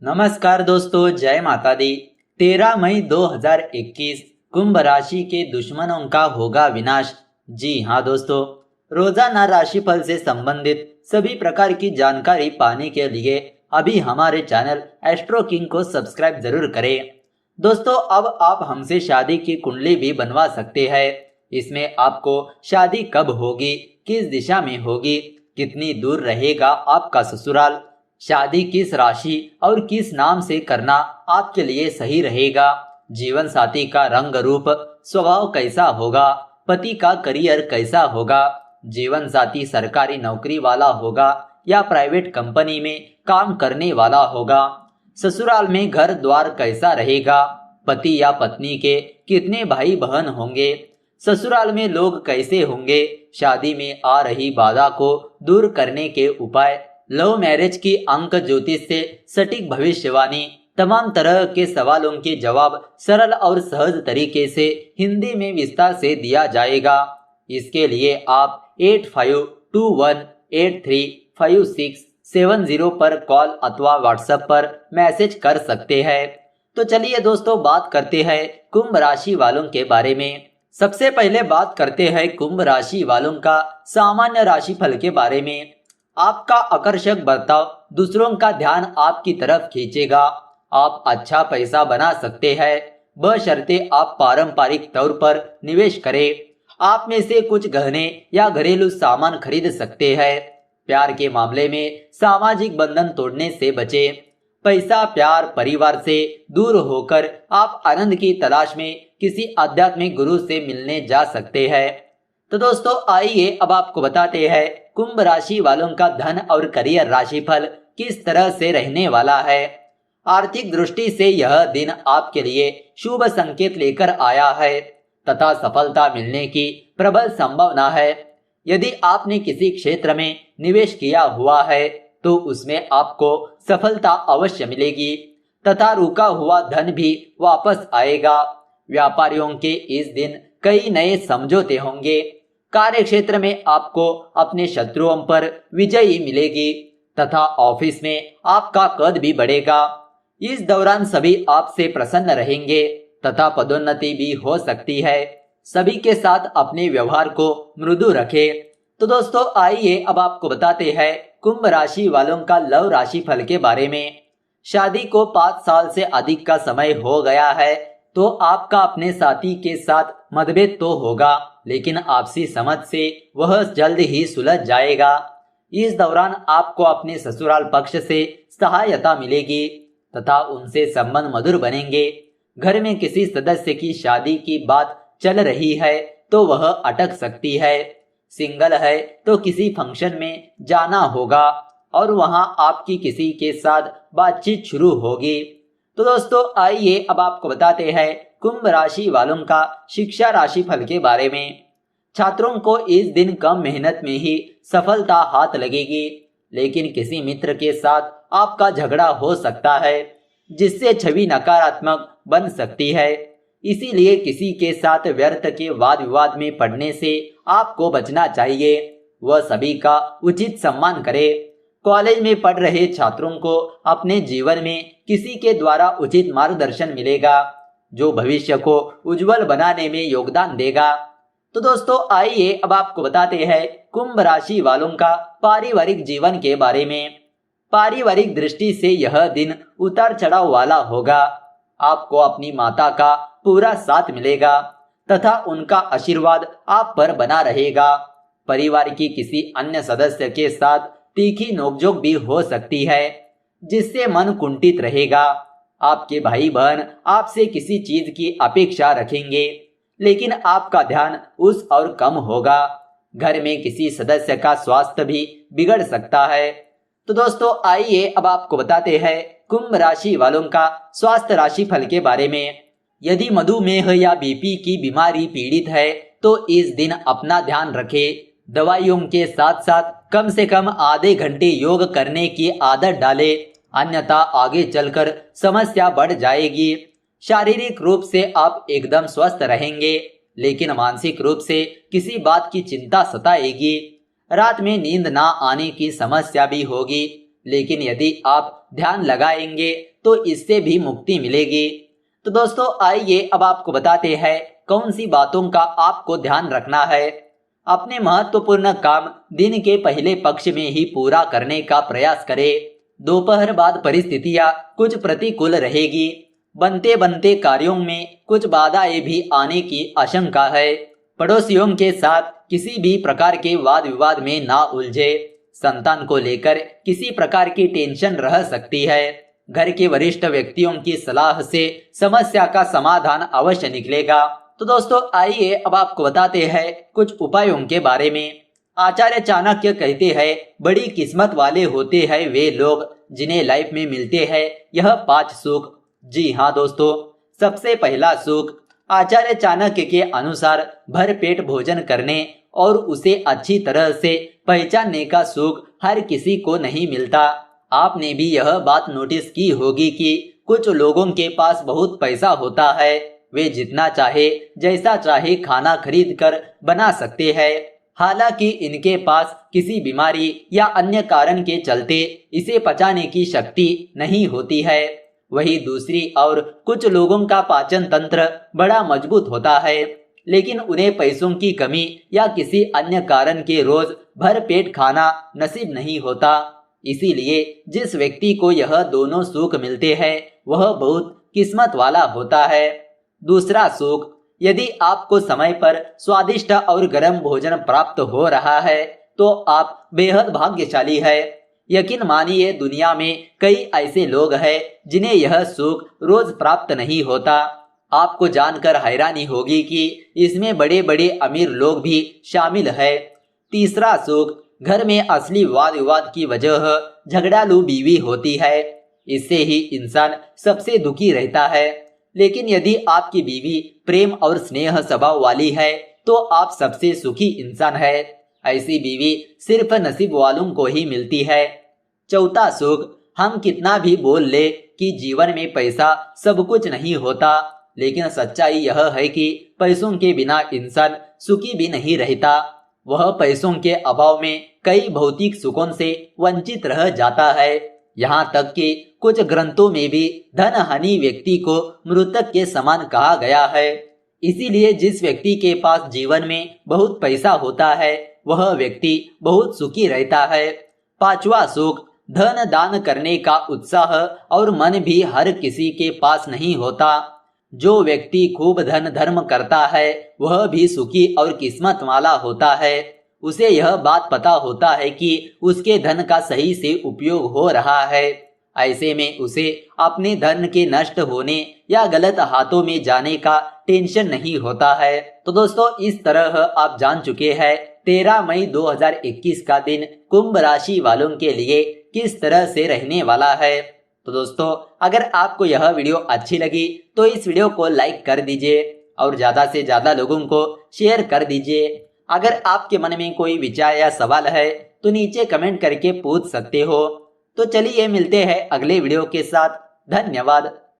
नमस्कार दोस्तों, जय माता दी। 13 मई 2021 कुंभ राशि के दुश्मनों का होगा विनाश। जी हाँ दोस्तों, रोजाना राशिफल से संबंधित सभी प्रकार की जानकारी पाने के लिए अभी हमारे चैनल एस्ट्रो किंग को सब्सक्राइब जरूर करें। दोस्तों, अब आप हमसे शादी की कुंडली भी बनवा सकते हैं। इसमें आपको शादी कब होगी, किस दिशा में होगी, कितनी दूर रहेगा आपका ससुराल, शादी किस राशि और किस नाम से करना आपके लिए सही रहेगा, जीवन साथी का रंग रूप स्वभाव कैसा होगा, पति का करियर कैसा होगा, जीवन साथी सरकारी नौकरी वाला होगा या प्राइवेट कंपनी में काम करने वाला होगा, ससुराल में घर द्वार कैसा रहेगा, पति या पत्नी के कितने भाई बहन होंगे, ससुराल में लोग कैसे होंगे, शादी में आ रही बाधा को दूर करने के उपाय, लव मैरिज की अंक ज्योतिष से सटीक भविष्यवाणी, तमाम तरह के सवालों के जवाब सरल और सहज तरीके से हिंदी में विस्तार से दिया जाएगा। इसके लिए आप 8521835670 पर कॉल अथवा व्हाट्सएप पर मैसेज कर सकते हैं। तो चलिए दोस्तों, बात करते हैं कुंभ राशि वालों के बारे में। सबसे पहले बात करते हैं कुंभ राशि वालों का सामान्य राशिफल के बारे में। आपका आकर्षक बर्ताव दूसरों का ध्यान आपकी तरफ खींचेगा। आप अच्छा पैसा बना सकते हैं, बशर्ते आप पारंपरिक तौर पर निवेश करें। आप में से कुछ गहने या घरेलू सामान खरीद सकते हैं। प्यार के मामले में सामाजिक बंधन तोड़ने से बचें। पैसा, प्यार, परिवार से दूर होकर आप आनंद की तलाश में किसी आध्यात्मिक गुरु से मिलने जा सकते हैं। तो दोस्तों, आइए अब आपको बताते हैं कुंभ राशि वालों का धन और करियर राशिफल किस तरह से रहने वाला है। आर्थिक दृष्टि से यह दिन आपके लिए शुभ संकेत लेकर आया है तथा सफलता मिलने की प्रबल संभावना है। यदि आपने किसी क्षेत्र में निवेश किया हुआ है तो उसमें आपको सफलता अवश्य मिलेगी तथा रुका हुआ धन भी वापस आएगा। व्यापारियों के इस दिन कई नए समझौते होंगे। कार्य क्षेत्र में आपको अपने शत्रुओं पर विजयी मिलेगी तथा ऑफिस में आपका कद भी बढ़ेगा। इस दौरान सभी आपसे प्रसन्न रहेंगे तथा पदोन्नति भी हो सकती है। सभी के साथ अपने व्यवहार को मृदु रखें। तो दोस्तों, आइए अब आपको बताते हैं कुंभ राशि वालों का लव राशि फल के बारे में। शादी को 5 साल से अधिक का समय हो गया है तो आपका अपने साथी के साथ मतभेद तो होगा, लेकिन आपसी समझ से वह जल्द ही सुलझ जाएगा। इस दौरान आपको अपने ससुराल पक्ष से सहायता मिलेगी तथा उनसे संबंध मधुर बनेंगे। घर में किसी सदस्य की शादी की बात चल रही है तो वह अटक सकती है। सिंगल है तो किसी फंक्शन में जाना होगा और वहां आपकी किसी के साथ बातचीत शुरू होगी। तो दोस्तों, आइए अब आपको बताते हैं कुंभ राशि वालों का शिक्षा राशि फल के बारे में। छात्रों को इस दिन कम मेहनत में ही सफलता हाथ लगेगी, लेकिन किसी मित्र के साथ आपका झगड़ा हो सकता है जिससे छवि नकारात्मक बन सकती है। इसीलिए किसी के साथ व्यर्थ के वाद विवाद में पड़ने से आपको बचना चाहिए। वह सभी का उचित सम्मान करे। कॉलेज में पढ़ रहे छात्रों को अपने जीवन में किसी के द्वारा उचित मार्गदर्शन मिलेगा जो भविष्य को उज्जवल बनाने में योगदान देगा। तो दोस्तों, आइए अब आपको बताते हैं कुंभ राशि वालों का पारिवारिक जीवन के बारे में। पारिवारिक दृष्टि से यह दिन उतार चढ़ाव वाला होगा। आपको अपनी माता का पूरा साथ मिलेगा तथा उनका आशीर्वाद आप पर बना रहेगा। परिवार की किसी अन्य सदस्य के साथ तीखी नोकझोंक भी हो सकती है जिससे मन कुंठित रहेगा। आपके भाई बहन आपसे किसी चीज की अपेक्षा रखेंगे, लेकिन आपका ध्यान उस और कम होगा। घर में किसी सदस्य का स्वास्थ्य भी बिगड़ सकता है। तो दोस्तों, आइए अब आपको बताते हैं कुंभ राशि वालों का स्वास्थ्य राशि फल के बारे में। यदि मधुमेह या बीपी की बीमारी पीड़ित है तो इस दिन अपना ध्यान रखें। दवाइयों के साथ साथ कम से कम आधे घंटे योग करने की आदत डालें, अन्यथा आगे चलकर समस्या बढ़ जाएगी। शारीरिक रूप से आप एकदम स्वस्थ रहेंगे, लेकिन मानसिक रूप से किसी बात की चिंता सताएगी। रात में नींद ना आने की समस्या भी होगी लेकिन यदि आप ध्यान लगाएंगे तो इससे भी मुक्ति मिलेगी। तो दोस्तों आइए अब आपको बताते हैं कौन सी बातों का आपको ध्यान रखना है। अपने महत्वपूर्ण काम दिन के पहले पक्ष में ही पूरा करने का प्रयास करें। दोपहर बाद परिस्थितियां कुछ प्रतिकूल रहेगी। बनते बनते कार्यों में कुछ बाधाएं भी आने की आशंका है। पड़ोसियों के साथ किसी भी प्रकार के वाद विवाद में ना उलझे। संतान को लेकर किसी प्रकार की टेंशन रह सकती है। घर के वरिष्ठ व्यक्तियों की सलाह से समस्या का समाधान अवश्य निकलेगा। तो दोस्तों आइए अब आपको बताते हैं कुछ उपायों के बारे में। आचार्य चाणक्य कहते हैं, बड़ी किस्मत वाले होते हैं वे लोग जिन्हें लाइफ में मिलते हैं यह 5 सुख। जी हाँ दोस्तों, सबसे पहला सुख आचार्य चाणक्य के अनुसार भरपेट भोजन करने और उसे अच्छी तरह से पहचानने का सुख हर किसी को नहीं मिलता। आपने भी यह बात नोटिस की होगी कि कुछ लोगों के पास बहुत पैसा होता है, वे जितना चाहे जैसा चाहे खाना खरीद कर बना सकते हैं। हालांकि इनके पास किसी बीमारी या अन्य कारण के चलते इसे पचाने की शक्ति नहीं होती है। वही दूसरी ओर कुछ लोगों का पाचन तंत्र बड़ा मजबूत होता है, लेकिन उन्हें पैसों की कमी या किसी अन्य कारण के रोज भर पेट खाना नसीब नहीं होता। इसीलिए जिस व्यक्ति को यह दोनों सुख मिलते हैं वह बहुत किस्मत वाला होता है। दूसरा सुख, यदि आपको समय पर स्वादिष्ट और गर्म भोजन प्राप्त हो रहा है तो आप बेहद भाग्यशाली है। यकीन मानिए दुनिया में कई ऐसे लोग हैं जिन्हें यह सुख रोज प्राप्त नहीं होता। आपको जानकर हैरानी होगी कि इसमें बड़े बड़े अमीर लोग भी शामिल है। तीसरा सुख, घर में असली वाद विवाद की वजह झगड़ालू बीवी होती है। इससे ही इंसान सबसे दुखी रहता है। लेकिन यदि आपकी बीवी प्रेम और स्नेह स्वभाव वाली है तो आप सबसे सुखी इंसान है। ऐसी बीवी सिर्फ नसीब वालों को ही मिलती है। चौथा सुख, हम कितना भी बोल ले कि जीवन में पैसा सब कुछ नहीं होता, लेकिन सच्चाई यह है कि पैसों के बिना इंसान सुखी भी नहीं रहता। वह पैसों के अभाव में कई भौतिक सुखों से वंचित रह जाता है। यहाँ तक कि कुछ ग्रंथों में भी धन हानि व्यक्ति को मृतक के समान कहा गया है। इसीलिए जिस व्यक्ति के पास जीवन में बहुत पैसा होता है वह व्यक्ति बहुत सुखी रहता है। पांचवा सुख, धन दान करने का उत्साह और मन भी हर किसी के पास नहीं होता। जो व्यक्ति खूब धन धर्म करता है वह भी सुखी और किस्मत वाला होता है। उसे यह बात पता होता है कि उसके धन का सही से उपयोग हो रहा है। ऐसे में उसे अपने धन के नष्ट होने या गलत हाथों में जाने का टेंशन नहीं होता है। तो दोस्तों इस तरह आप जान चुके हैं 13 मई 2021 का दिन कुंभ राशि वालों के लिए किस तरह से रहने वाला है। तो दोस्तों अगर आपको यह वीडियो अच्छी लगी तो इस वीडियो को लाइक कर दीजिए और ज्यादा से ज्यादा लोगों को शेयर कर दीजिए। अगर आपके मन में कोई विचार या सवाल है तो नीचे कमेंट करके पूछ सकते हो। तो चलिए मिलते हैं अगले वीडियो के साथ। धन्यवाद।